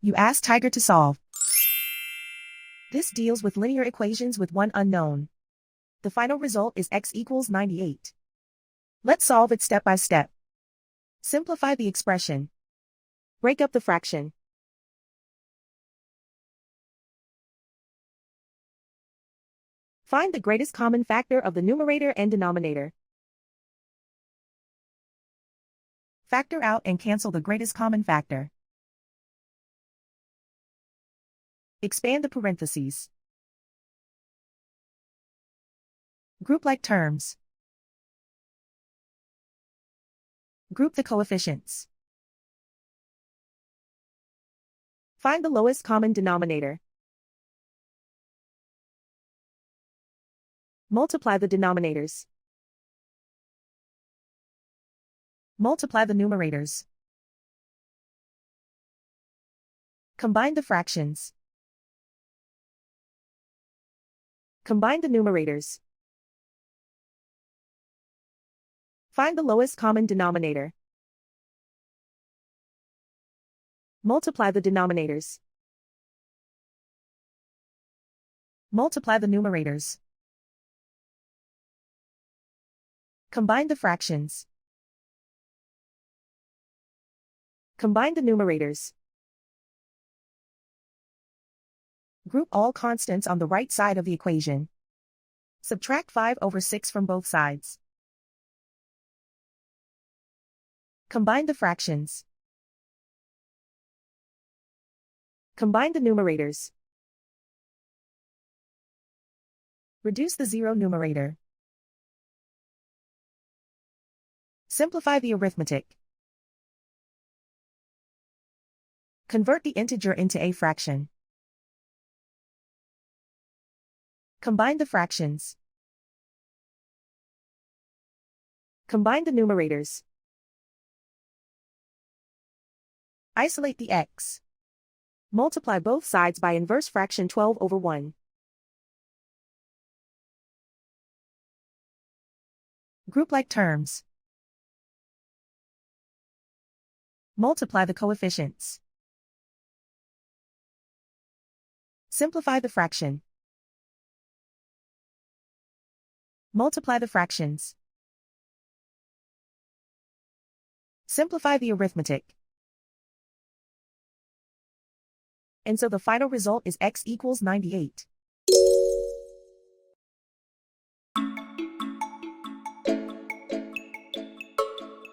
You ask Tiger to solve. This deals with linear equations with one unknown. The final result is x equals 98. Let's solve it step by step. Simplify the expression. Break up the fraction. Find the greatest common factor of the numerator and denominator. Factor out and cancel the greatest common factor. Expand the parentheses. Group like terms. Group the coefficients. Find the lowest common denominator. Multiply the denominators. Multiply the numerators. Combine the fractions. Combine the numerators. Find the lowest common denominator. Multiply the denominators. Multiply the numerators. Combine the fractions. Combine the numerators. Group all constants on the right side of the equation. Subtract 5/6 from both sides. Combine the fractions. Combine the numerators. Reduce the zero numerator. Simplify the arithmetic. Convert the integer into a fraction. Combine the fractions. Combine the numerators. Isolate the x. Multiply both sides by inverse fraction 12/1. Group like terms. Multiply the coefficients. Simplify the fraction. Multiply the fractions. Simplify the arithmetic. And so the final result is x equals 98.